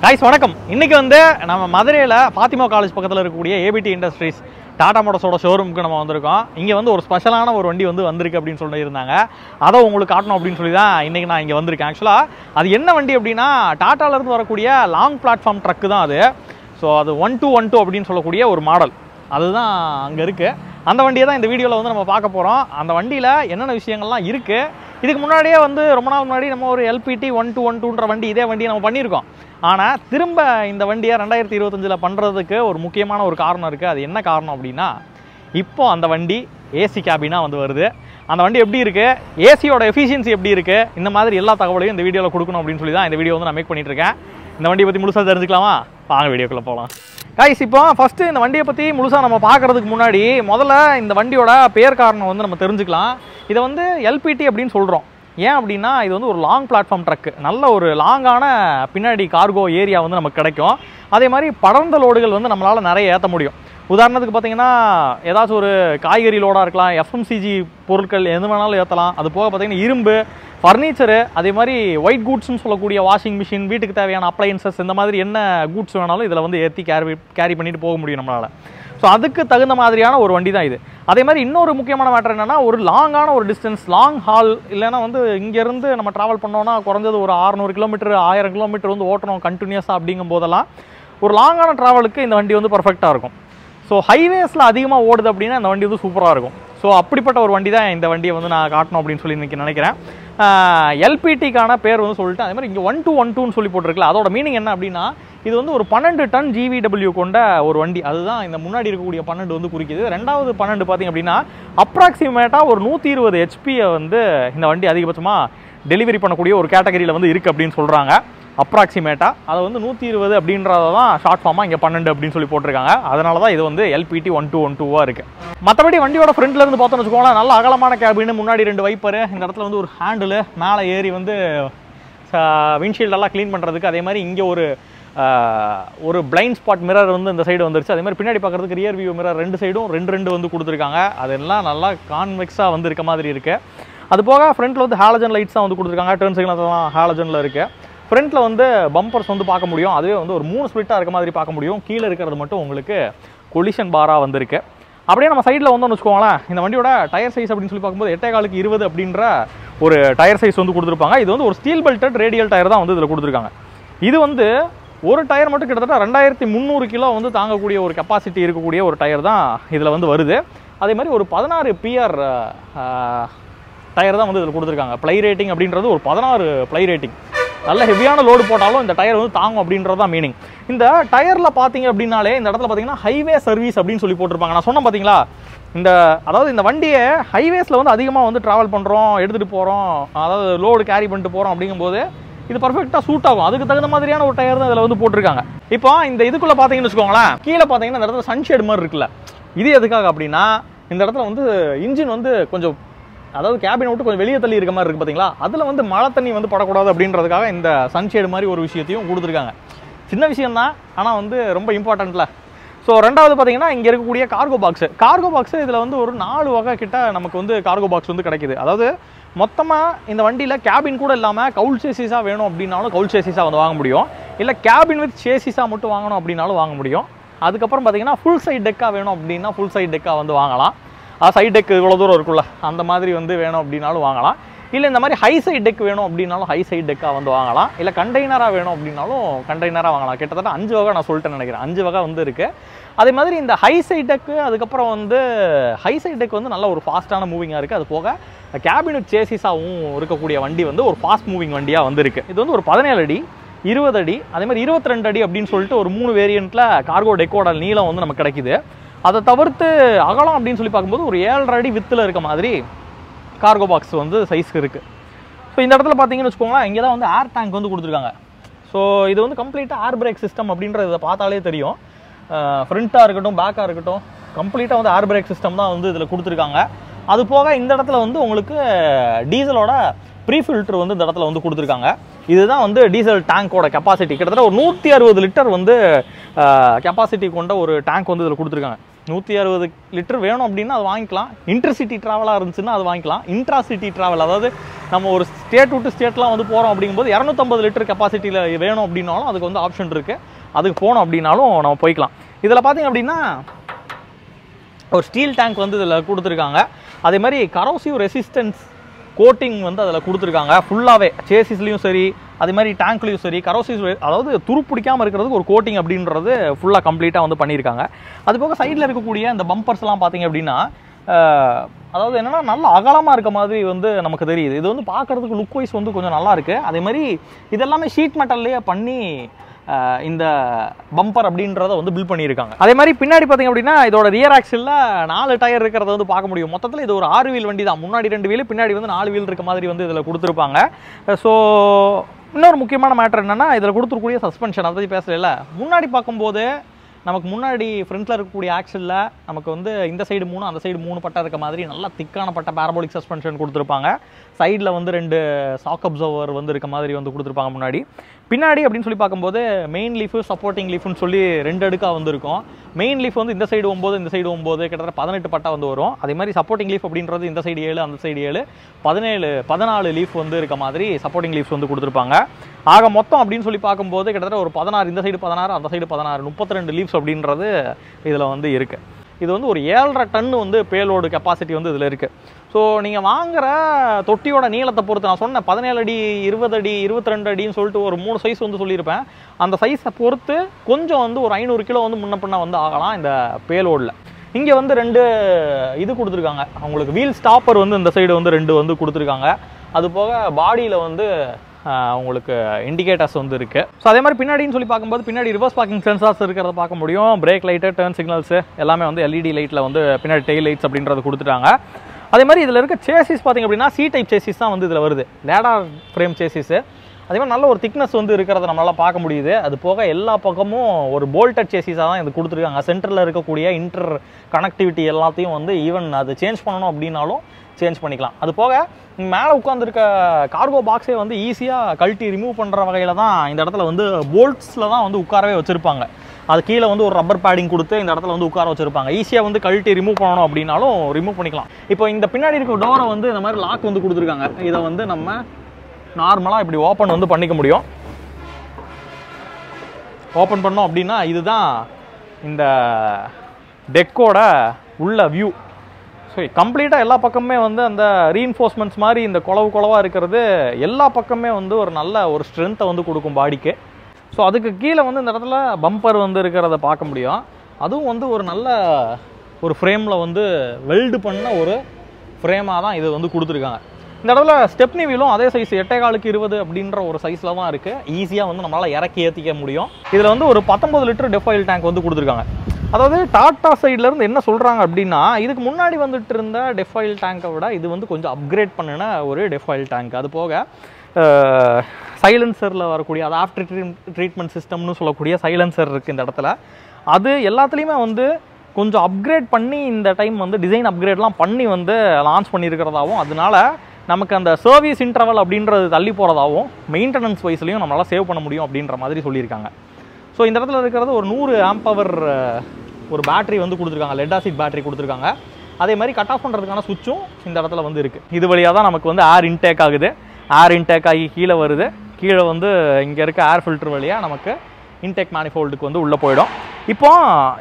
Guys வணக்கம். இன்னைக்கு வந்து நம்ம மதுரையில பாத்திமா காலேஜ் பக்கத்துல இருக்கக்கூடிய ஏபிடி இண்டஸ்ட்ரீஸ் டாடா மோட்டார்ஸோட ஷோரூமுக்கு நம்ம வந்திருக்கோம். இங்க வந்து ஒரு ஸ்பெஷலான ஒரு வண்டி வந்து வந்திருக்கு அப்படின்னு சொல்லியிருந்தாங்க. அதை உங்களுக்கு காட்டணும் அப்படின்னு சொல்லி தான் இன்னைக்கு நான் இங்க வந்திருக்கேன். ஆக்சுவலா அது என்ன வண்டி அப்படின்னா டாடால இருந்து வரக்கூடிய லாங் பிளாட்ஃபார்ம் ட்ரக் தான் அது. ஸோ அது 1212 அப்படின்னு சொல்லக்கூடிய ஒரு மாடல் அதுதான் அங்கே இருக்குது. அந்த வண்டியை தான் இந்த வீடியோவில் வந்து நம்ம பார்க்க போகிறோம். அந்த வண்டியில் என்னென்ன விஷயங்கள்லாம் இருக்குது. இதுக்கு முன்னாடியே வந்து ரொம்ப நாள் முன்னாடி நம்ம ஒரு எல்பிடி 1212ன்ற வண்டி இதே வண்டியை நம்ம பண்ணியிருக்கோம். ஆனால் திரும்ப இந்த வண்டியை 2025 பண்ணுறதுக்கு ஒரு முக்கியமான ஒரு காரணம் இருக்குது. அது என்ன காரணம் அப்படின்னா இப்போ அந்த வண்டி ஏசி கேபினாக வந்து வருது. அந்த வண்டி எப்படி இருக்குது, ஏசியோட எஃபிஷியன்சி எப்படி இருக்குது, இந்த மாதிரி எல்லா தகவலையும் இந்த வீடியோவில் கொடுக்கணும் அப்படின்னு சொல்லி தான் இந்த வீடியோ வந்து நான் மேக் பண்ணிட்டு இருக்கேன். இந்த வண்டியை பற்றி முழுசாக தெரிஞ்சுக்கலாமா? வாங்க வீடியோக்குள்ளே போகலாம். கைஸ், இப்போ ஃபஸ்ட்டு இந்த வண்டியை பற்றி முழுசாக நம்ம பார்க்குறதுக்கு முன்னாடி முதல்ல இந்த வண்டியோட பேர் காரணம் வந்து நம்ம தெரிஞ்சுக்கலாம். இதை வந்து எல்பிடி அப்படின்னு சொல்கிறோம். ஏன் அப்படின்னா இது வந்து ஒரு லாங் பிளாட்ஃபார்ம் ட்ரக்கு, நல்ல ஒரு லாங்கான பின்னாடி கார்கோ ஏரியா வந்து நமக்கு கிடைக்கும். அதே மாதிரி படர்ந்த லோடுகள் வந்து நம்மளால் நிறைய ஏற்ற முடியும். உதாரணத்துக்கு பார்த்தீங்கன்னா ஏதாச்சும் ஒரு காய்கறி லோடாக இருக்கலாம், எஃப்எம்சிஜி பொருட்கள் எது வேணாலும் ஏற்றலாம். அது போக பார்த்தீங்கன்னா இரும்பு, ஃபர்னிச்சரு, அதே மாதிரி ஒயிட் கூட்ஸ்னு சொல்லக்கூடிய வாஷிங் மிஷின், வீட்டுக்கு தேவையான அப்ளையன்சஸ், இந்த மாதிரி என்ன கூட்ஸ் வேணாலும் இதில் வந்து ஏற்றி கேரி பண்ணிட்டு போக முடியும் நம்மளால். ஸோ அதுக்கு தகுந்த மாதிரியான ஒரு வண்டி தான் இது. அதே மாதிரி இன்னொரு முக்கியமான மேட்டர் என்னென்னா ஒரு லாங்கான ஒரு டிஸ்டன்ஸ், லாங் ஹால் இல்லைன்னா வந்து இங்கேருந்து நம்ம ட்ராவல் பண்ணோன்னா குறைஞ்சது ஒரு 600 கிலோமீட்டர் 1000 கிலோமீட்டர் வந்து ஓட்டணும் கண்டினியூஸாக. அப்படிங்கும் போதெல்லாம் ஒரு லாங்கான ட்ராவலுக்கு இந்த வண்டி வந்து பர்ஃபெக்டாக இருக்கும். ஸோ ஹைவேஸில் அதிகமாக ஓடுது அப்படின்னா இந்த வண்டி வந்து சூப்பராக இருக்கும். ஸோ அப்படிப்பட்ட ஒரு வண்டி தான் இந்த வண்டியை வந்து நான் காட்டணும் அப்படின்னு சொல்லி இன்றைக்கி நினைக்கிறேன். எல்பிடிக்கான பேர் வந்து சொல்லிட்டு அதே மாதிரி இங்கே 1212ன்னு சொல்லி போட்டிருக்கல, அதோட மீனிங் என்ன அப்படின்னா இது வந்து ஒரு 12 டன் GVW கொண்ட ஒரு வண்டி. அதுதான் இந்த முன்னாடி இருக்கக்கூடிய 12 வந்து குறிக்குது. ரெண்டாவது 12 பார்த்திங்க அப்படின்னா அப்ராக்சிமேட்டாக ஒரு 120 ஹெச்பியை வந்து இந்த வண்டி அதிகபட்சமாக டெலிவரி பண்ணக்கூடிய ஒரு கேட்டகரியில் வந்து இருக்குது அப்படின்னு சொல்கிறாங்க. அப்ராக்சிமேட்டாக அதை வந்து 120 அப்படின்றத தான் ஷார்ட் ஃபார்மாக இங்கே 12 அப்படின்னு சொல்லி போட்டிருக்காங்க. அதனால தான் இது வந்து எல்பிடி 1212 இருக்குது. மற்றபடி வண்டியோட ஃப்ரண்ட்லேருந்து பார்த்தோன்னு வச்சுக்கோங்களேன், நல்ல அகலமான கேபின், முன்னாடி 2 வைப்பரு, இந்த இடத்துல வந்து ஒரு ஹேண்டில், மேலே ஏறி வந்து விண்ட்ஷீல்டெல்லாம் க்ளீன் பண்ணுறதுக்கு. அதே மாதிரி இங்கே ஒரு பிளைண்ட் ஸ்பாட் மிரர் வந்து இந்த சைடு வந்துருச்சு. அதே மாதிரி பின்னாடி பார்க்குறதுக்கு ரியர் வியூ மிரர் ரெண்டு சைடும் ரெண்டு வந்து கொடுத்துருக்காங்க. அதெல்லாம் நல்லா கான்வெக்ஸாக வந்து இருக்க மாதிரி இருக்குது. அது போக ஃப்ரண்ட்டில் வந்து ஹாலஜன் லைட்ஸ் தான் வந்து கொடுத்துருக்காங்க. டர்ன் சிக்னல்லாம் ஹாலஜனில் இருக்குது. ஃப்ரண்ட்டில் வந்து பம்பர்ஸ் வந்து பார்க்க முடியும். அதுவே வந்து ஒரு 3 ஸ்பிளிட்டாக இருக்க மாதிரி பார்க்க முடியும். கீழே இருக்கிறது மட்டும் உங்களுக்கு கொலிஷன் பாராக வந்திருக்கு. அப்படியே நம்ம சைடில் வந்தோம்னு வச்சுக்கோங்களேன், இந்த வண்டியோட டயர் சைஸ் அப்படின்னு சொல்லி பார்க்கும்போது 8.4க்கு 20 அப்படின்ற ஒரு டயர் சைஸ் வந்து கொடுத்துருப்பாங்க. இது வந்து ஒரு ஸ்டீல் பெல்டட் ரேடியல் டயர் தான் வந்து இதில் கொடுத்துருக்காங்க. இது வந்து ஒரு டயர் மட்டும் கிட்டத்தட்ட 2300 கிலோ வந்து தாங்கக்கூடிய ஒரு கெப்பாசிட்டி இருக்கக்கூடிய ஒரு டயர் தான் இதில் வந்து வருது. அதே மாதிரி ஒரு 16 PR டயர் தான் வந்து இதில் கொடுத்துருக்காங்க. ப்ளை ரேட்டிங் அப்படின்றது ஒரு 16 ப்ளை ரேட்டிங். நல்ல ஹெவியான லோடு போட்டாலும் இந்த டயர் வந்து தாங்கும் அப்படின்றது தான் மீனிங். இந்த டயரில் பார்த்தீங்க அப்படின்னாலே இந்த இடத்துல பார்த்தீங்கன்னா ஹைவே சர்வீஸ் அப்படின்னு சொல்லி போட்டிருப்பாங்க. நான் சொன்னேன் பார்த்தீங்களா, அதாவது இந்த வண்டியை ஹைவேஸில் வந்து அதிகமாக வந்து ட்ராவல் பண்ணுறோம், எடுத்துகிட்டு போகிறோம், அதாவது லோடு கேரி பண்ணிட்டு போகிறோம் அப்படிங்கும்போது இது பர்ஃபெக்டாக சூட் ஆகும். அதுக்கு தகுந்த மாதிரியான ஒரு டயர் தான் இதில் வந்து போட்டிருக்காங்க. இப்போ இந்த இதுக்குள்ளே பார்த்தீங்கன்னு வச்சுக்கோங்களேன், கீழே பார்த்தீங்கன்னா இந்த இடத்துல சன்ஷேட் மாதிரி இருக்குல்ல, இது எதுக்காக அப்படின்னா இந்த இடத்துல வந்து இன்ஜின் வந்து கொஞ்சம், அதாவது கேபினை விட்டு கொஞ்சம் வெளியே தள்ளி இருக்க மாதிரி இருக்குது பார்த்தீங்களா, அதில் வந்து மழை தண்ணி வந்து படக்கூடாது அப்படின்றதுக்காக இந்த சன்ஷேடு மாதிரி ஒரு விஷயத்தையும் கொடுத்துருக்காங்க. சின்ன விஷயம் தான், ஆனால் வந்து ரொம்ப இம்பார்ட்டண்ட்டில். ஸோ ரெண்டாவது பார்த்தீங்கன்னா இங்கே இருக்கக்கூடிய கார்கோ பாக்ஸு இதில் வந்து ஒரு 4 வகை கிட்ட நமக்கு வந்து கார்கோ பாக்ஸ் வந்து கிடைக்குது. அதாவது மொத்தமாக இந்த வண்டியில் கேபின் கூட இல்லாமல் கவுல் சேசிஸாக வேணும் அப்படின்னாலும் கவுல் சேசிஸாக வந்து வாங்க முடியும். இல்லை கேபின் வித் சேசிஸாக மட்டும் வாங்கணும் அப்படின்னாலும் வாங்க முடியும். அதுக்கப்புறம் பார்த்தீங்கன்னா ஃபுல் சைட் டெக்காக வேணும் அப்படின்னா ஃபுல் சைட் டெக்காக வந்து வாங்கலாம். சைட் டெக் இவ்வளோ தூரம் இருக்குல்ல, அந்த மாதிரி வந்து வேணும் அப்படின்னாலும் வாங்கலாம். இல்லை இந்த மாதிரி ஹை சைட் டெக் வேணும் அப்படின்னாலும் ஹை சைட் டெக்காக வந்து வாங்கலாம். இல்லை கண்டெய்னராக வேணும் அப்படின்னாலும் கண்டெய்னராக வாங்கலாம். கிட்டத்தட்ட 5 வகை நான் சொல்லிட்டேன்னு நினைக்கிறேன். 5 வகை வந்து இருக்குது. அதே மாதிரி இந்த ஹை சைட் டெக்கு, அதுக்கப்புறம் வந்து ஹை சைட் டெக் வந்து நல்ல ஒரு ஃபாஸ்ட்டான மூவிங்காக இருக்குது. அது போக கேபின் சேசிஸாகவும் இருக்கக்கூடிய வண்டி வந்து ஒரு ஃபாஸ்ட் மூவிங் வண்டியாக வந்து இருக்குது. இது வந்து ஒரு 17 அடி, 20 அடி, அதே மாதிரி 22 அடி அப்படின்னு சொல்லிட்டு ஒரு 3 வேரியண்ட்டில் கார்கோ டெக்கோட நீளம் வந்து நமக்கு கிடைக்குது. அதை தவிர்த்து அகலம் அப்படின்னு சொல்லி பார்க்கும்போது ஒரு 7.5 அடி வித்தில் இருக்க மாதிரி கார்கோ பாக்ஸ் வந்து சைஸ் இருக்குது. ஸோ இந்த இடத்துல பார்த்தீங்கன்னு வச்சுக்கோங்களேன், இங்கே தான் வந்து ஏர் டேங்க் வந்து கொடுத்துருக்காங்க. ஸோ இது வந்து கம்ப்ளீட்டாக ஏர் பிரேக் சிஸ்டம் அப்படின்றத இதை பார்த்தாலே தெரியும். ஃப்ரண்ட்டாக இருக்கட்டும் பேக்காக இருக்கட்டும் கம்ப்ளீட்டாக வந்து ஏர் பிரேக் சிஸ்டம் தான் வந்து இதில் கொடுத்துருக்காங்க. அது போக இந்த இடத்துல வந்து உங்களுக்கு டீசலோட ப்ரீ ஃபில்டர் வந்து இந்த இடத்துல வந்து கொடுத்துருக்காங்க. இதுதான் வந்து டீசல் டேங்கோட கெப்பாசிட்டி. கிட்டத்தட்ட ஒரு 160 லிட்டர் வந்து கெப்பாசிட்டி கொண்ட ஒரு டேங்க் வந்து இதில் கொடுத்துருக்காங்க. 160 லிட்டர் வேணும் அப்படின்னா அது வாங்கிக்கலாம். இன்டர்சிட்டி ட்ராவலாக இருந்துச்சுன்னா அது வாங்கிக்கலாம். இன்ட்ராசிட்டி ட்ராவல், அதாவது நம்ம ஒரு ஸ்டேட் விட்டு ஸ்டேட்லாம் வந்து போகிறோம் அப்படிங்கும்போது 250 லிட்டர் கெப்பாசிட்டியில் வேணும் அப்படின்னாலும் அதுக்கு வந்து ஆப்ஷன் இருக்குது. அதுக்கு போகணும் அப்படின்னாலும் நம்ம போய்க்கலாம். இதில் பார்த்திங்க அப்படின்னா ஒரு ஸ்டீல் டேங்க் வந்து இதில் கொடுத்துருக்காங்க. அதே மாதிரி கரோசிவ் ரெசிஸ்டன்ஸ் கோட்டிங் வந்து அதில் கொடுத்துருக்காங்க ஃபுல்லாகவே. சேசிஸ்லேயும் சரி, அதே மாதிரி டேங்க்லேயும் சரி, கரோசிவ், அதாவது துருப்பிடிக்காமல் இருக்கிறதுக்கு ஒரு கோட்டிங் அப்படின்றது ஃபுல்லாக கம்ப்ளீட்டாக வந்து பண்ணியிருக்காங்க. அது போக சைடில் இருக்கக்கூடிய இந்த பம்பர்ஸ்லாம் பார்த்திங்க அப்படின்னா அதாவது என்னென்னா நல்ல அகலமாக இருக்க மாதிரி வந்து நமக்கு தெரியுது. இது வந்து பார்க்குறதுக்கு லுக் வைஸ் வந்து கொஞ்சம் நல்லா இருக்குது. அதே மாதிரி இதெல்லாமே ஷீட் மெட்டல்லையே பண்ணி இந்த பம்பர் அப்படின்றத வந்து பில்ட் பண்ணியிருக்காங்க. அதே மாதிரி பின்னாடி பார்த்திங்க அப்படின்னா இதோட ரியர் ஆக்சிலில் 4 டயர் இருக்கிறத வந்து பார்க்க முடியும். மொத்தத்தில் இது ஒரு 6 வீல் வண்டி தான். முன்னாடி 2 வீல், பின்னாடி வந்து 4 வீல் இருக்க மாதிரி வந்து இதில் கொடுத்துருப்பாங்க. ஸோ இன்னொரு முக்கியமான மேட்டர் என்னென்னா இதில் கொடுத்துருக்கூடிய சஸ்பென்ஷன், அதை பற்றி பேசல. முன்னாடி பார்க்கும்போது நமக்கு முன்னாடி ஃப்ரண்ட்டில் இருக்கக்கூடிய ஆக்சிலில் நமக்கு வந்து இந்த சைடு 3 அந்த சைடு 3 பட்டை இருக்க மாதிரி நல்லா திக்கான பட்டை பேரபோலிக் சஸ்பென்ஷன் கொடுத்துருப்பாங்க. சைடில் வந்து 2 ஷாக் அப்சர்வர் வந்து இருக்க மாதிரி வந்து கொடுத்துருப்பாங்க முன்னாடி. பின்னாடி அப்படின்னு சொல்லி பார்க்கும்போது மெயின் லீஃபு, சப்போர்ட்டிங் லீஃப்னு சொல்லி 2 அடுக்காக வந்துருக்கும். மெயின் லீஃப் வந்து இந்த சைடு 9, இந்த சைடு 9, கிட்டத்தட்ட 18 பட்டா வந்து வரும். அதே மாதிரி சப்போர்ட்டிங் லீஃப் அப்படின்றது இந்த சைடு 7, அந்த சைடு 7, 14 லீஃப் வந்து இருக்க மாதிரி சப்போர்ட்டிங் லீஃப்ஸ் வந்து கொடுத்துருப்பாங்க. ஆக மொத்தம் அப்படின்னு சொல்லி பார்க்கும்போது கிட்டத்தட்ட ஒரு 16, இந்த சைடு 16, அந்த சைடு 16, 32 லீஃப்ஸ் அப்படின்றது இதில் வந்து இருக்குது. இது வந்து ஒரு 7.5 டன் வந்து பேலோடு கெப்பாசிட்டி வந்து இதில் இருக்குது. ஸோ நீங்கள் வாங்குகிற தொட்டியோட நீளத்தை பொறுத்து, நான் சொன்னேன் 17 அடி, 20 அடி, 22 அடின்னு சொல்லிட்டு ஒரு 3 சைஸ் வந்து சொல்லியிருப்பேன். அந்த சைஸை பொறுத்து கொஞ்சம் வந்து ஒரு 500 கிலோ வந்து முன்ன பின்ன வந்து ஆகலாம் இந்த பேலோடில். இங்கே வந்து 2 இது கொடுத்துருக்காங்க. அவங்களுக்கு வீல் ஸ்டாப்பர் வந்து இந்த சைடு வந்து 2 வந்து கொடுத்துருக்காங்க. அது போக பாடியில் வந்து உங்களுக்கு இண்டிகேட்டர்ஸ் வந்து இருக்குது. ஸோ அதே மாதிரி பின்னாடின்னு சொல்லி பார்க்கும்போது பின்னாடி ரிவர்ஸ் பார்க்கிங் சென்சார்ஸ் இருக்கிறத பார்க்க முடியும். பிரேக் லைட்டு, டர்ன் சிக்னல்ஸு எல்லாமே வந்து எல்இடி லைட்டில் வந்து பின்னாடி டெயில் லைட்ஸ் அப்படின்றது கொடுத்துட்டாங்க. அதே மாதிரி இதில் இருக்க சேசிஸ் பார்த்திங்க அப்படின்னா சி டைப் சேசிஸ் தான் வந்து இதில் வருது. Ladder frame chassis. அதே மாதிரி நல்ல ஒரு திக்னஸ் வந்து இருக்கிறத நம்மளால் பார்க்க முடியுது. அது போக எல்லா பக்கமும் ஒரு போல்டட் சேசிஸாக தான் இது கொடுத்துருக்காங்க. சென்டரில் இருக்கக்கூடிய இன்டர் கனெக்டிவிட்டி எல்லாத்தையும் வந்து ஈவன் அது சேஞ்ச் பண்ணணும் அப்படின்னாலும் சேஞ்ச் பண்ணிக்கலாம். அது போக மேலே உட்காந்துருக்க கார்கோ பாக்ஸே வந்து ஈஸியாக கழட்டி ரிமூவ் பண்ணுற வகையில் தான் இந்த இடத்துல வந்து போல்ட்ஸில் தான் வந்து உட்காரவே வச்சுருப்பாங்க. அது கீழே வந்து ஒரு ரப்பர் பேடிங் கொடுத்து இந்த இடத்துல வந்து உட்கார வச்சுருப்பாங்க. ஈஸியாக வந்து கழட்டி ரிமூவ் பண்ணணும் அப்படின்னாலும் ரிமூவ் பண்ணிக்கலாம். இப்போ இந்த பின்னாடி இருக்க டோரை வந்து இந்த மாதிரி லாக் வந்து கொடுத்துருக்காங்க. இதை வந்து நம்ம நார்மலாக இப்படி ஓப்பன் வந்து பண்ணிக்க முடியும். ஓப்பன் பண்ணோம் அப்படின்னா இதுதான் இந்த டெக்கோட உள்ள வியூ. ஸோ கம்ப்ளீட்டாக எல்லா பக்கமே வந்து அந்த ரீஎன்ஃபோர்ஸ்மெண்ட்ஸ் மாதிரி இந்த குளவாக இருக்கிறது எல்லா பக்கமே வந்து ஒரு நல்ல ஒரு ஸ்ட்ரென்த்தை வந்து கொடுக்கும் பாடிக்கு. ஸோ அதுக்கு கீழே வந்து இந்த இடத்துல பம்பர் வந்து இருக்கிறத பார்க்க முடியும். அதுவும் வந்து ஒரு நல்ல ஒரு ஃப்ரேமில் வந்து வெல்டு பண்ண ஒரு ஃப்ரேமாக தான் இது வந்து கொடுத்துருக்காங்க. இந்த இடத்துல ஸ்டெப்னி வீலும் அதே சைஸ் 8.25 20 அப்படின்ற ஒரு சைஸில் தான் இருக்குது. ஈஸியாக வந்து நம்மளால் இறக்கி ஏற்றிக்க முடியும். இதில் வந்து ஒரு 19 லிட்டர் டெஃபாயில் டேங்க் வந்து கொடுத்துருக்காங்க. அதாவது டாட்டா சைட்லேருந்து என்ன சொல்கிறாங்க அப்படின்னா இதுக்கு முன்னாடி வந்துட்டு இருந்த டெஃபாயில் டேங்கை விட இது வந்து கொஞ்சம் அப்கிரேட் பண்ணின ஒரு டெஃபாயில் டேங்க். அது போக சைலன்சரில் வரக்கூடிய அது ஆஃப்டர் ட்ரீட்மெண்ட் சிஸ்டம்னு சொல்லக்கூடிய சைலன்சர் இருக்குது இந்த இடத்துல. அது எல்லாத்துலேயுமே வந்து கொஞ்சம் அப்கிரேட் பண்ணி இந்த டைம் வந்து டிசைன் அப்கிரேட்லாம் பண்ணி வந்து லான்ச் பண்ணியிருக்கிறதாகவும், அதனால நமக்கு அந்த சர்வீஸ் இன்டர்வல் அப்படின்றது தள்ளி போகிறதாகவும் மெயின்டெனன்ஸ் வைஸ்லையும் நம்மளால் சேவ் பண்ண முடியும் அப்படின்ற மாதிரி சொல்லியிருக்காங்க. ஸோ இந்த இடத்துல இருக்கிறது ஒரு 100 ஆம்ப் ஹவர் ஒரு பேட்டரி வந்து கொடுத்துருக்காங்க. லெட் ஆசிட் பேட்டரி கொடுத்துருக்காங்க. அதே மாதிரி கட் ஆஃப் பண்ணுறதுக்கான சுவிட்சும் இந்த இடத்துல வந்து இருக்குது. இது வழியாக தான் நமக்கு வந்து ஏர் இன்டேக் ஆகுது. ஏர் இன்டேக் ஆகி கீழே வருது. கீழே வந்து இங்கே இருக்க ஏர் ஃபில்டர் வழியாக நமக்கு இன்டேக் மேனிஃபோல்டுக்கு வந்து உள்ளே போயிடும். இப்போ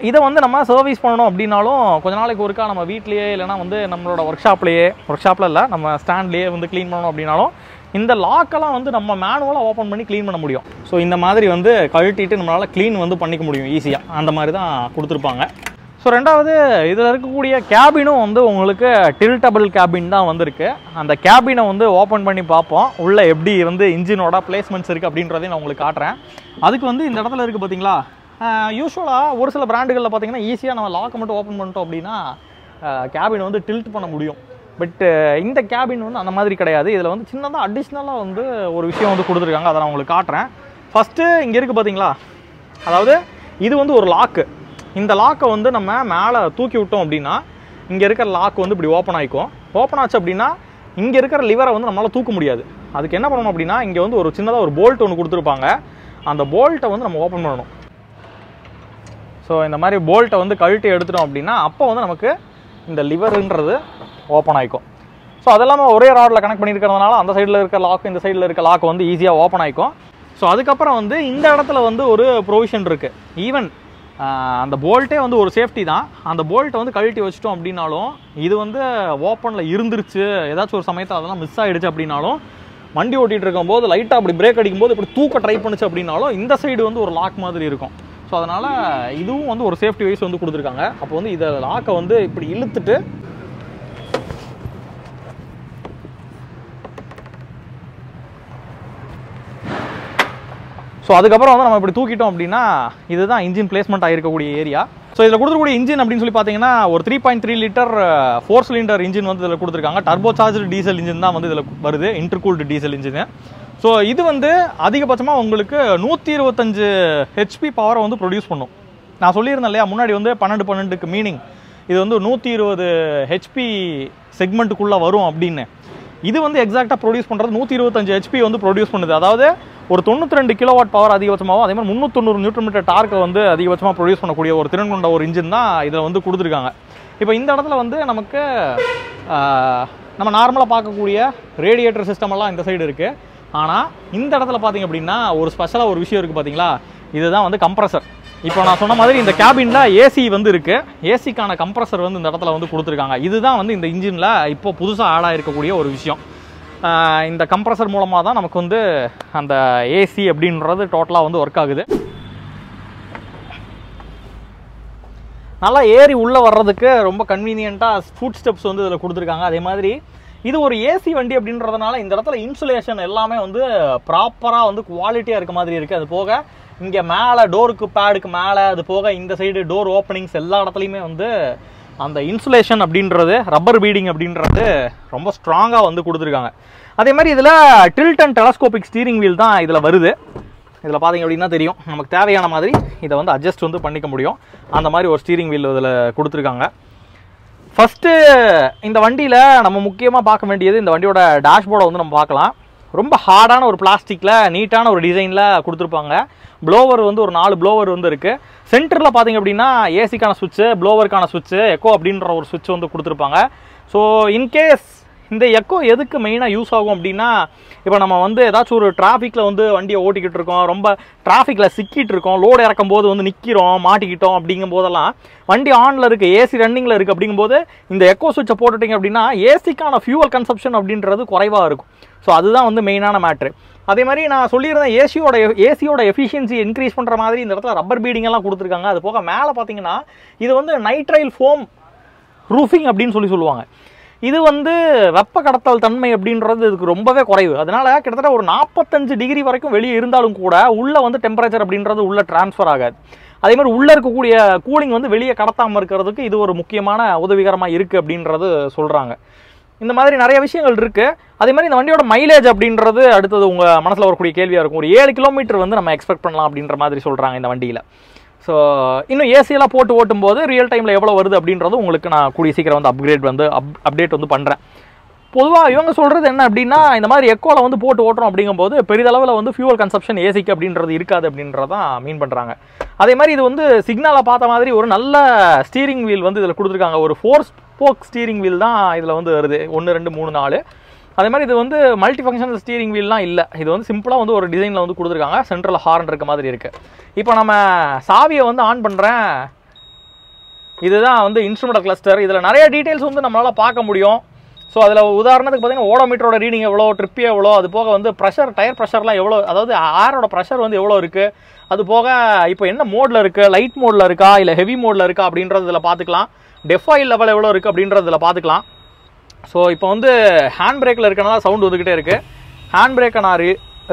இதை வந்து நம்ம சர்வீஸ் பண்ணணும் அப்படின்னாலும் கொஞ்ச நாளைக்கு ஒருக்கா நம்ம வீட்லேயே இல்லைனா வந்து நம்மளோட ஒர்க் ஷாப்பில் இல்லை நம்ம ஸ்டாண்ட்லேயே வந்து க்ளீன் பண்ணணும் அப்படின்னாலும் இந்த லாக்கெல்லாம் வந்து நம்ம மேனுவலாக ஓப்பன் பண்ணி க்ளீன் பண்ண முடியும். ஸோ இந்த மாதிரி வந்து கழட்டிட்டு நம்மளால் க்ளீன் வந்து பண்ணிக்க முடியும் ஈஸியாக. அந்த மாதிரி தான் கொடுத்துருப்பாங்க. ஸோ ரெண்டாவது இதில் இருக்கக்கூடிய கேபினும் வந்து உங்களுக்கு டில்டபிள் கேபின் தான் வந்திருக்கு. அந்த கேபினை வந்து ஓப்பன் பண்ணி பார்ப்போம். உள்ளே எப்படி வந்து இன்ஜினோட பிளேஸ்மெண்ட்ஸ் இருக்குது அப்படின்றதையும் நான் உங்களுக்கு காட்டுறேன். அதுக்கு வந்து இந்த இடத்துல இருக்குது பார்த்தீங்களா, யூஸ்வலாக ஒரு சில பிராண்டுகளில் பார்த்தீங்கன்னா ஈஸியாக நம்ம லாக்கை மட்டும் ஓப்பன் பண்ணிட்டோம் அப்படின்னா கேபினை வந்து டில்ட் பண்ண முடியும். பட் இந்த கேபின் வந்து அந்த மாதிரி கிடையாது. இதில் வந்து சின்னதாக அடிஷ்னலாக வந்து ஒரு விஷயம் வந்து கொடுத்துருக்காங்க. அதை நான் உங்களுக்கு காட்டுறேன். ஃபஸ்ட்டு இங்கே இருக்குது பார்த்தீங்களா, அதாவது இது வந்து ஒரு லாக்கு. இந்த லாக்கை வந்து நம்ம மேலே தூக்கி விட்டோம் அப்படின்னா இங்கே இருக்கிற லாக் வந்து இப்படி ஓப்பன் ஆகிக்கும். ஓப்பன் ஆச்சு அப்படின்னா இங்கே இருக்கிற லிவரை வந்து நம்மளால் தூக்க முடியாது. அதுக்கு என்ன பண்ணணும் அப்படின்னா இங்கே வந்து ஒரு சின்னதாக ஒரு போல்ட் ஒன்று கொடுத்துருப்பாங்க. அந்த போல்ட்டை வந்து நம்ம ஓப்பன் பண்ணணும். ஸோ இந்த மாதிரி போல்ட்டை வந்து கழட்டி எடுத்துட்டோம் அப்படின்னா அப்போ வந்து நமக்கு இந்த லிவருன்றது ஓப்பன் ஆகிக்கும். ஸோ அதெல்லாமல் ஒரே ராடில் கனெக்ட் பண்ணியிருக்கிறதுனால அந்த சைடில் இருக்க லாக் இந்த சைடில் இருக்க லாக் வந்து ஈஸியாக ஓப்பன் ஆகிக்கும். ஸோ அதுக்கப்புறம் வந்து இந்த இடத்துல வந்து ஒரு ப்ரொவிஷன் இருக்குது. ஈவன் அந்த போல்ட்டே வந்து ஒரு சேஃப்டி தான். அந்த போல்ட்டை வந்து கழட்டி வச்சிட்டோம் அப்படின்னாலும் இது வந்து ஓப்பனில் இருந்துருச்சு, ஏதாச்சும் ஒரு சமயத்தில் அதெல்லாம் மிஸ் ஆகிடுச்சு அப்படின்னாலும் வண்டி ஓட்டிகிட்டு இருக்கும்போது லைட்டாக அப்படி பிரேக் அடிக்கும்போது இப்படி தூக்க ட்ரை பண்ணுச்சு அப்படின்னாலும் இந்த சைடு வந்து ஒரு லாக் மாதிரி இருக்கும். ஸோ அதனால் இதுவும் வந்து ஒரு சேஃப்டி வைஸ் வந்து கொடுத்துருக்காங்க. அப்போ வந்து இதை லாக்கை வந்து இப்படி இழுத்துட்டு ஸோ அதுக்கப்புறம் வந்து நம்ம இப்படி தூக்கிட்டோம் அப்படின்னா இதுதான் இன்ஜின் பிளேஸ்மெண்ட் ஆகிருக்கக்கூடிய ஏரியா. ஸோ இதில் கொடுத்துருக்கூடிய இன்ஜின் அப்படின்னு சொல்லி பார்த்தீங்கன்னா ஒரு 3.3 லிட்டர் 4 சிலிண்டர் இன்ஜின் வந்து இதில் கொடுத்துருக்காங்க. டர்போ சார்ஜ் டீசல் இன்ஜின் தான் வந்து இதில் வருது, இன்டர்கூல்டு டீசல் இன்ஜின். ஸோ இது வந்து அதிகபட்சமாக உங்களுக்கு 125 ஹெச்பி பவரை வந்து ப்ரொடியூஸ் பண்ணும். நான் சொல்லியிருந்தேன் இல்லையா முன்னாடி வந்து 12 மீனிங் இது வந்து 120 ஹெச்பி செக்மெண்ட்டுக்குள்ளே வரும் அப்படின்னு. இது வந்து எக்ஸாக்டாக ப்ரொடியூஸ் பண்ணுறது 125 ஹெச்பி வந்து ப்ரொடியூஸ் பண்ணுது. அதாவது ஒரு 92 கிலோவாட் பவர் அதிகபட்சமாகவும் அதே மாதிரி 390 நியூட்டன் மீட்டர் டார்க்கை வந்து அதிகபட்சமாக ப்ரொடியூஸ் பண்ணக்கூடிய ஒரு திறன் கொண்ட ஒரு இன்ஜின் தான் இதில் வந்து கொடுத்துருக்காங்க. இப்போ இந்த இடத்துல வந்து நமக்கு நம்ம நார்மலாக பார்க்கக்கூடிய ரேடியேட்டர் சிஸ்டம் எல்லாம் இந்த சைடு இருக்குது. ஆனால் இந்த இடத்துல பார்த்தீங்க அப்படின்னா ஒரு ஸ்பெஷலாக ஒரு விஷயம் இருக்குது பார்த்தீங்களா, இதுதான் வந்து கம்ப்ரஸர். இப்போ நான் சொன்ன மாதிரி இந்த கேபினில் ஏசி வந்து இருக்குது. ஏசிக்கான கம்ப்ரஸர் வந்து இந்த இடத்துல வந்து கொடுத்துருக்காங்க. இதுதான் வந்து இந்த இன்ஜினில் இப்போ புதுசாக ஆட் ஆகிருக்கக்கூடிய ஒரு விஷயம். இந்த கம்ப்ரஸர் மூலமாக தான் நமக்கு வந்து அந்த ஏசி அப்படின்றது டோட்டலாக வந்து ஒர்க் ஆகுது. நல்லா ஏறி உள்ளே வர்றதுக்கு ரொம்ப கன்வீனியண்ட்டாக ஃபுட் ஸ்டெப்ஸ் வந்து இதில் கொடுத்துருக்காங்க. அதே மாதிரி இது ஒரு ஏசி வண்டி அப்படின்றதுனால இந்த இடத்துல இன்சுலேஷன் எல்லாமே வந்து ப்ராப்பராக வந்து குவாலிட்டியாக இருக்க மாதிரி இருக்குது. அது போக இங்கே மேலே டோருக்கு பேடுக்கு மேலே, அது போக இந்த சைடு டோர் ஓப்பனிங்ஸ் எல்லா இடத்துலையுமே வந்து அந்த இன்சுலேஷன் அப்படின்றது ரப்பர் பீடிங் அப்படின்றது ரொம்ப ஸ்ட்ராங்காக வந்து கொடுத்துருக்காங்க. அதே மாதிரி இதில் tilt and telescopic steering wheel தான் இதில் வருது. இதில் பார்த்தீங்க அப்படின்னா தெரியும், நமக்கு தேவையான மாதிரி இதை வந்து அட்ஜஸ்ட் வந்து பண்ணிக்க முடியும். அந்த மாதிரி ஒரு ஸ்டீரிங் வீல் இதில் கொடுத்துருக்காங்க. ஃபஸ்ட்டு இந்த வண்டியில் நம்ம முக்கியமாக பார்க்க வேண்டியது இந்த வண்டியோட டேஷ்போர்டை வந்து நம்ம பார்க்கலாம். ரொம்ப ஹார்டான ஒரு பிளாஸ்டிக்கில் நீட்டான ஒரு டிசைனில் கொடுத்துருப்பாங்க. ப்ளோவர் வந்து ஒரு 4 ப்ளோவர் வந்து இருக்குது. சென்டரில் பார்த்தீங்க அப்படின்னா ஏசிக்கான சுவிட்சு, ப்ளோவருக்கான சுவிட்சு, எக்கோ அப்படின்ற ஒரு சுவிட்ச் வந்து கொடுத்துருப்பாங்க. ஸோ இன்கேஸ் இந்த எக்கோ எதுக்கு மெயினாக யூஸ் ஆகும் அப்படின்னா, இப்போ நம்ம வந்து ஏதாச்சும் ஒரு டிராஃபிக்கில் வந்து வண்டியை ஓட்டிக்கிட்டு இருக்கோம், ரொம்ப டிராஃபிக்கில் சிக்கிட்டு இருக்கோம், லோடு இறக்கும் போது வந்து நிற்கிறோம், மாட்டிக்கிட்டோம் அப்படிங்கும் போதெல்லாம் வண்டி ஆனில் இருக்குது, ஏசி ரன்னிங்கில் இருக்குது. அப்படிங்கும்போது இந்த எக்கோ சுவிட்சை போட்டுட்டிங்க அப்படின்னா ஏசிக்கான ஃபியூவல் கன்சப்ஷன் அப்படின்றது குறைவாக இருக்கும். ஸோ அதுதான் வந்து மெயினான மேட்ரு. அதே மாதிரி நான் சொல்லியிருந்தேன் ஏசியோட எஃபிஷியன்சி இன்க்ரீஸ் பண்ணுற மாதிரி இந்த இடத்துல ரப்பர் பீடிங் எல்லாம் கொடுத்துருக்காங்க. அது போக மேலே பார்த்தீங்கன்னா இது வந்து நைட்ரைல் ஃபோம் ரூஃபிங் அப்படின்னு சொல்லுவாங்க. இது வந்து வெப்ப கடத்தல் தன்மை அப்படின்றது இதுக்கு ரொம்பவே குறைவு. அதனால கிட்டத்தட்ட ஒரு 45 டிகிரி வரைக்கும் வெளியே இருந்தாலும் கூட உள்ள வந்து டெம்பரேச்சர் அப்படின்றது உள்ள டிரான்ஸ்ஃபர் ஆகாது. அதே மாதிரி உள்ளே இருக்கக்கூடிய கூலிங் வந்து வெளியே கடத்தாமல் இருக்கிறதுக்கு இது ஒரு முக்கியமான உதவிகரமாக இருக்குது அப்படின்றது சொல்கிறாங்க. இந்த மாதிரி நிறைய விஷயங்கள் இருக்குது. அதே மாதிரி இந்த வண்டியோட மைலேஜ் அப்படின்றது அடுத்தது உங்கள் மனசில் வரக்கூடிய கேள்வியாக இருக்கும். ஒரு 7 கிலோமீட்டர் வந்து நம்ம எக்ஸ்பெக்ட் பண்ணலாம் அப்படின்ற மாதிரி சொல்கிறாங்க இந்த வண்டியில். ஸோ இன்னும் ஏசியெல்லாம் போட்டு ஓட்டும்போது ரியல் டைமில் எவ்வளோ வருது அப்படின்றது உங்களுக்கு நான் கூடிய சீக்கிரம் வந்து அப்டேட் வந்து பண்ணுறேன். பொதுவாக இவங்க சொல்கிறது என்ன அப்படின்னா, இந்த மாதிரி எக்கோவில் வந்து போட்டு ஓட்டுறோம் அப்படிங்கும்போது பெரிதளவில் வந்து ஃபியூவல் கன்சப்ஷன் ஏசிக்கு அப்படின்றது இருக்காது அப்படின்றதான் மீன் பண்ணுறாங்க. அதே மாதிரி இது வந்து சிக்னலை பார்த்த மாதிரி ஒரு நல்ல ஸ்டீரிங் வீல் வந்து இதில் கொடுத்துருக்காங்க. ஒரு 4 ஸ்போக் ஸ்டீரிங் வீல் தான் இதில் வந்து வருது, 1 2 3 4. அதே மாதிரி இது வந்து மல்டி ஃபங்க்ஷனல் ஸ்டீரிங் வீல்லாம் இல்லை. இது வந்து சிம்பிளாக வந்து ஒரு டிசைனில் வந்து கொடுத்துருக்காங்க. சென்ட்ரல் ஹார்ன் இருக்க மாதிரி இருக்குது. இப்போ நம்ம சாவியை வந்து ஆன் பண்ணுறேன். இதுதான் வந்து இன்ஸ்ட்ருமெண்ட் கிளஸ்டர். இதில் நிறைய டீட்டெயில்ஸ் வந்து நம்மளால் பார்க்க முடியும். ஸோ அதில் உதாரணத்துக்கு பார்த்தீங்கன்னா ஓடோமீட்டரோட ரீடிங் எவ்வளோ, ட்ரிப் எவ்வளோ, அது போக வந்து ப்ரெஷர், டயர் ப்ரெஷர்லாம் எவ்வளோ, அதாவது ஏரோட ப்ரெஷர் வந்து எவ்வளோ இருக்குது, அது போக இப்போ என்ன மோடில் இருக்குது, லைட் மோடில் இருக்கா இல்லை ஹெவி மோடில் இருக்கா அப்படின்றது இதில் பார்த்துக்கலாம். டெஃப் ஆயில் லெவல் எவ்வளோ இருக்குது அப்படின்றது இதில் பார்த்துக்கலாம். ஸோ இப்போ வந்து ஹேண்ட் பிரேக்கில் இருக்கனால சவுண்ட் வந்துக்கிட்டே இருக்குது. ஹேண்ட் பிரேக்கை நான்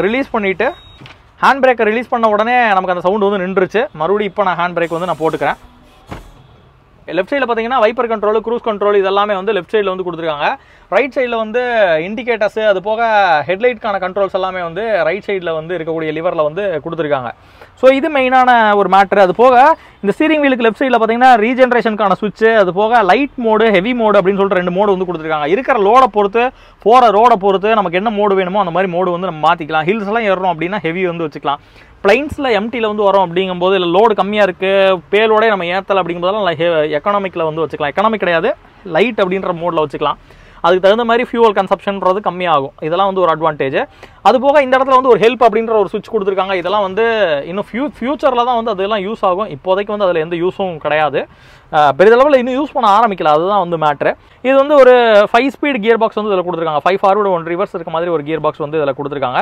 ரிலீஸ் பண்ணிவிட்டு ஹேண்ட் பிரேக்கை ரிலீஸ் பண்ண உடனே நமக்கு அந்த சவுண்டு வந்து நின்றுச்சு. மறுபடியும் இப்போ நான் ஹேண்ட் பிரேக் வந்து நான் போட்டுக்கிறேன். லெஃப்ட் சைடில் பார்த்தீங்கன்னா வைப்பர் கண்ட்ரோல், க்ரூஸ் கண்ட்ரோல் இதெல்லாமே வந்து லெஃப்ட் சைடில் வந்து கொடுத்துருக்காங்க. ரைட் சைடில் வந்து இண்டிகேட்டர்ஸு, அது போக ஹெட்லைட்கான கண்ட்ரோல்ஸ் எல்லாமே வந்து ரைட் சைடில் வந்து இருக்கக்கூடிய லிவரில் வந்து கொடுத்துருக்காங்க. ஸோ இது மெயினான ஒரு மேட்ரு. அது போக இந்த ஸ்டீரிங் வீலுக்கு லெஃப்ட் சைடில் பார்த்தீங்கன்னா ரீஜென்ரேஷனுக்கான சுவிட்ச், அது போக லைட் மோடு, ஹெவி மோடு அப்படின்னு சொல்லிட்டு 2 மோடு வந்து கொடுத்துருக்காங்க. இருக்கிற லோடை பொறுத்து, போகிற ரோடை பொறுத்து நமக்கு என்ன மோடு வேணுமோ அந்த மாதிரி மோடு வந்து நம்ம மாற்றிக்கலாம். ஹில்ஸ் எல்லாம் ஏறணும் அப்படின்னா ஹெவி வந்து வச்சுக்கலாம். பிளைன்ஸில் எம்டியில் வந்து வரோம் அப்படிங்கும்போது, இல்லை லோடு கம்மியாக இருக்குது, பேலோட நம்ம ஏற்றலை அப்படிங்கும்போதெல்லாம் எக்கனாமிக்கில் வந்து வச்சுக்கலாம். எக்கனாமிக் கிடையாது, லைட் அப்படின்ற மோடில் வச்சுக்கலாம். அதுக்கு தகுந்த மாதிரி ஃபியூவல் கன்சப்ஷன்றது கம்மியாகும். இதெல்லாம் வந்து ஒரு அட்வான்டேஜ். அது போக இந்த இடத்துல வந்து ஒரு ஹெல்ப் அப்படின்ற ஒரு சுவிட்ச் கொடுத்துருக்காங்க. இதெல்லாம் வந்து இன்னும் ஃபியூச்சரில் தான் வந்து அதெல்லாம் யூஸ் ஆகும். இப்போதைக்கு வந்து அதில் எந்த யூஸும் கிடையாது. பெரிதளவில் இன்னும் யூஸ் பண்ண ஆரம்பிக்கல, அதுதான் வந்து மேட்ரு. இது வந்து ஒரு 5 ஸ்பீட் கியர் பாக்ஸ் வந்து இதில் கொடுத்துருக்காங்க. 5 ஃபார்வர்டு 1 ரிவர்ஸ் இருக்க மாதிரி ஒரு கியர் பாக்ஸ் வந்து இதில் கொடுத்துருக்காங்க.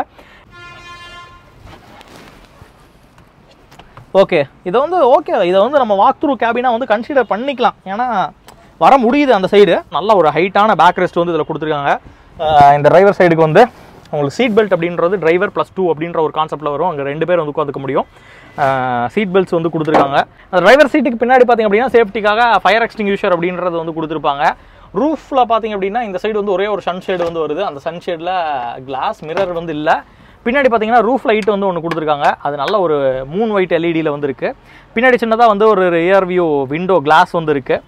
ஓகே, இதை வந்து நம்ம வாக் த்ரூ கேபினாக வந்து கன்சிடர் பண்ணிக்கலாம். ஏன்னா வர முடியுது அந்த சைடு. நல்ல ஒரு ஹைட்டான பேக் ரெஸ்ட் வந்து இதில் கொடுத்துருக்காங்க. இந்த டிரைவர் சைடுக்கு வந்து உங்களுக்கு சீட் பெல்ட் அப்படின்றது டிரைவர் +2 அப்படின்ற ஒரு கான்செப்ட்டில் வரும். அங்கே 2 பேர் வந்து உட்காந்துக்க முடியும். சீட் பெல்ட்ஸ் வந்து கொடுத்துருக்காங்க. அந்த டிரைவர் சீட்டுக்கு பின்னாடி பார்த்திங்க அப்படின்னா சேஃப்டிக்காக ஃபயர் எக்ஸ்டிங்யூஷர் அப்படின்றது வந்து கொடுத்துருப்பாங்க. ரூஃபில் பார்த்திங்க அப்படின்னா இந்த சைடு வந்து ஒரே ஒரு சன்ஷேடு வந்து வருது. அந்த சன்ஷேடில் கிளாஸ் மிரர் வந்து இல்லை. பின்னாடி பார்த்தீங்கன்னா ரூஃப் லைட் வந்து ஒன்று கொடுத்துருக்காங்க. அது நல்ல ஒரு மூன் ஒயிட் எல்இடியில் வந்து இருக்குது. பின்னாடி சின்னதாக வந்து ஒரு ரியர் வியூ விண்டோ கிளாஸ் வந்து இருக்குது.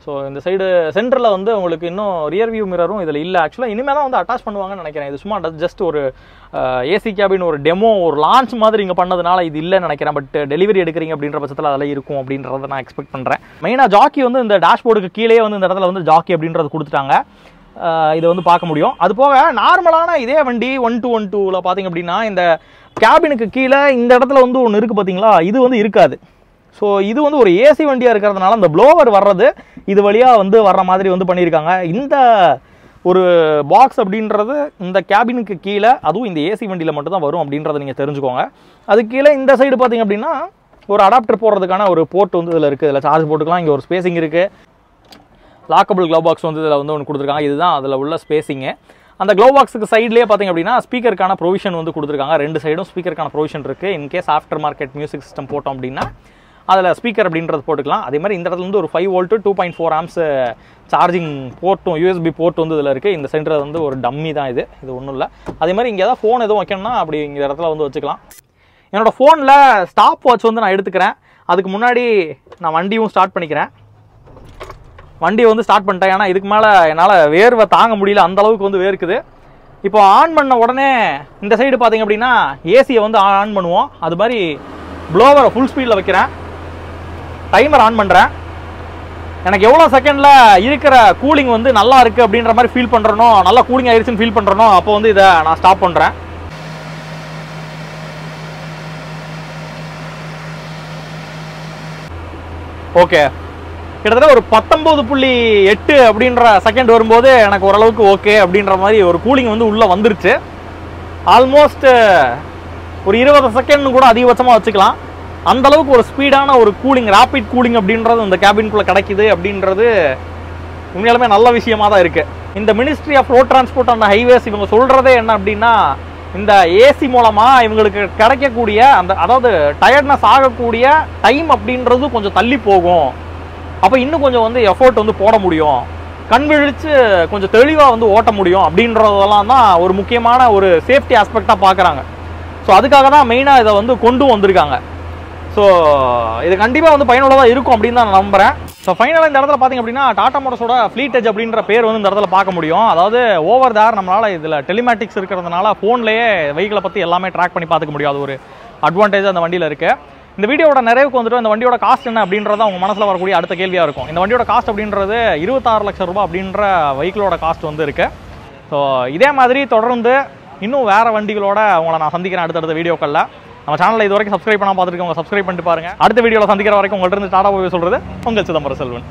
ஸோ இந்த சைடு சென்டரில் வந்து உங்களுக்கு இன்னும் ரியர் வியூ மிரரும் இதில் இல்லை. ஆக்சுவலாக இனிமேல் தான் வந்து அட்டாச் பண்ணுவாங்கன்னு நினைக்கிறேன். இது சும்மா ஜஸ்ட் ஒரு ஏசி கேபின் ஒரு டெமோ, ஒரு லான்ச் மாதிரி இங்கே பண்ணதுனால இது இல்லைன்னு நினைக்கிறேன். பட் டெலிவரி எடுக்கிறீங்க அப்படின்ற பட்சத்தில் அதெல்லாம் இருக்கும் அப்படின்றத நான் எக்ஸ்பெக்ட் பண்ணுறேன். மெயினாக ஜாக்கி வந்து இந்த டேஷ்போர்டுக்கு கீழே வந்து இந்த இடத்துல வந்து ஜாக்கி அப்படின்றது கொடுத்துட்டாங்க. இதை வந்து பார்க்க முடியும். அது போக நார்மலான இதே வண்டி 1212ல் பார்த்தீங்க அப்படின்னா இந்த கேபினுக்கு கீழே இந்த இடத்துல வந்து ஒன்று இருக்குது பார்த்தீங்களா, இது வந்து இருக்காது. ஸோ இது வந்து ஒரு ஏசி வண்டியாக இருக்கிறதுனால அந்த ப்ளோவர் வர்றது இது வழியாக வந்து வர்ற மாதிரி வந்து பண்ணியிருக்காங்க. இந்த ஒரு பாக்ஸ் அப்படின்றது இந்த கேபினுக்கு கீழே, அதுவும் இந்த ஏசி வண்டியில் மட்டும்தான் வரும் அப்படின்றத நீங்கள் தெரிஞ்சுக்கோங்க. அது கீழே இந்த சைடு பார்த்தீங்க அப்படின்னா ஒரு அடாப்டர் போடுறதுக்கான ஒரு போர்ட் வந்து இதில் இருக்குது. இதில் சார்ஜ் போட்டுக்கலாம். இங்கே ஒரு ஸ்பேசிங் இருக்குது. லாக்கபிள் க்ளவ் பாக்ஸ் வந்து இதில் வந்து ஒன்று கொடுத்துருக்காங்க. இதுதான் அதில் உள்ள ஸ்பேசிங்கு. அந்த க்ளவ் பாக்ஸுக்கு சைட்லேயே பார்த்திங்க அப்படின்னா ஸ்பீக்கருக்கான ப்ரொவிஷன் வந்து கொடுத்துருக்காங்க. 2 சைடும் ஸ்பீக்கருக்கான ப்ரொவிஷன் இருக்குது. In case after market music system போட்டோம் அப்படின்னா அதில் ஸ்பீக்கர் அப்படின்றது போட்டுக்கலாம். அதே மாதிரி இந்த இடத்துல வந்து ஒரு 5 வோல்ட்டு 2.4 ஆம்ஸ் சார்ஜிங் போர்ட்டும் யூஎஸ்பி போர்ட் வந்து இதில் இருக்குது. இந்த சென்டர் வந்து ஒரு டம்மி தான் இது ஒன்றும் இல்லை. அதே மாதிரி இங்கே ஏதாவது ஃபோன் எதுவும் வைக்கணும்னா அப்படி இந்த இடத்துல வந்து வச்சுக்கலாம். என்னோடய ஃபோனில் ஸ்டாப் வாட்ச் வந்து நான் எடுத்துக்கிறேன். அதுக்கு முன்னாடி நான் வண்டியும் ஸ்டார்ட் பண்ணிக்கிறேன். வண்டியை வந்து ஸ்டார்ட் பண்ணிட்டேன். ஏன்னா இதுக்கு மேலே என்னால் வேர்வை தாங்க முடியல, அந்த அளவுக்கு வந்து வேர்க்குது. இப்போ ஆன் பண்ண உடனே இந்த சைடு பார்த்திங்க அப்படின்னா ஏசியை வந்து ஆன் பண்ணுவோம். அது மாதிரி ப்ளோவரை ஃபுல் ஸ்பீடில் வைக்கிறேன். டைமர் ஆன் பண்ணுறேன். எனக்கு எவ்வளோ செகண்டில் இருக்கிற கூலிங் வந்து நல்லா இருக்குது அப்படின்ற மாதிரி ஃபீல் பண்ணுறனோ, நல்லா கூலிங் ஆயிடுச்சுன்னு ஃபீல் பண்ணுறனோ, அப்போ வந்து இதை நான் ஸ்டாப் பண்ணுறேன். ஓகே, கிட்டத்தட்ட ஒரு 19.8 அப்படின்ற செகண்ட் வரும்போது எனக்கு ஓரளவுக்கு ஓகே அப்படின்ற மாதிரி ஒரு கூலிங் வந்து உள்ளே வந்துருச்சு. ஆல்மோஸ்ட் ஒரு 20 செகண்ட் கூட அதிகபட்சமாக வச்சுக்கலாம். அந்தளவுக்கு ஒரு ஸ்பீடான ஒரு கூலிங், ரேபிட் கூலிங் அப்படின்றது இந்த கேபின்குள்ளே கிடைக்குது அப்படின்றது உண்மையாலுமே நல்ல விஷயமாக தான் இருக்குது. இந்த ministry of road transport and highways இவங்க சொல்கிறதே என்ன அப்படின்னா, இந்த ஏசி மூலமாக இவங்களுக்கு கிடைக்கக்கூடிய அந்த, அதாவது டயர்ட்னஸ் ஆகக்கூடிய டைம் அப்படின்றது கொஞ்சம் தள்ளி போகும். அப்போ இன்னும் கொஞ்சம் வந்து எஃபோர்ட் வந்து போட முடியும், கண் விழிச்சு கொஞ்சம் தெளிவாக வந்து ஓட்ட முடியும் அப்படின்றதெல்லாம் தான் ஒரு முக்கியமான ஒரு சேஃப்டி ஆஸ்பெக்டாக பார்க்குறாங்க. ஸோ அதுக்காக தான் மெயினாக இதை வந்து கொண்டு வந்திருக்காங்க. ஸோ இது கண்டிப்பாக வந்து பயனுள்ளதாக இருக்கும் அப்படின்னு தான் நான் நம்புகிறேன். ஸோ ஃபைனலாக இந்த இடத்துல பார்த்திங்க அப்படின்னா டாடா மோட்டர்ஸோட ஃப்ளீட் எட்ஜ் அப்படின்ற பேர் வந்து இந்த இடத்துல பார்க்க முடியும். அதாவது ஓவர் தேர் நம்மளால் இதில் டெலிமேட்டிக்ஸ் இருக்கிறதுனால ஃபோன்லேயே வெஹிக்கிளை பற்றி எல்லாமே ட்ராக் பண்ணி பார்த்துக்க முடியும். அது ஒரு அட்வான்டேஜ் அந்த வண்டியில் இருக்குது. இந்த வீடியோட நிறைவுக்கு வந்துட்டு இந்த வண்டியோட காஸ்ட் என்ன அப்படின்றத உங்கள் மனசில் வரக்கூடிய அடுத்த கேள்வியாக இருக்கும். இந்த வண்டியோட காஸ்ட் அப்படின்றது 26 லட்சம் ரூபாய் அப்படின்ற வெஹிக்கிளோட காஸ்ட் வந்து இருக்குது. ஸோ இதே மாதிரி தொடர்ந்து இன்னும் வேறு வண்டிகளோட உங்களை நான் சந்திக்கிறேன் அடுத்தடுத்த வீடியோக்களில். நம்ம சேனலில் இது வரைக்கும் சப்ஸ்கிரைப் பண்ணாமல் பார்த்துருக்கோங்க, சப்ஸ்கிரைப் பண்ணிட்டு பாருங்கள். அடுத்த வீடியோவில் சந்திக்கிற வரைக்கும் உங்கள்கிட்ட இருந்து டாடா போய் சொல்கிறது உங்கள் சிதம்பரம் செல்வன்.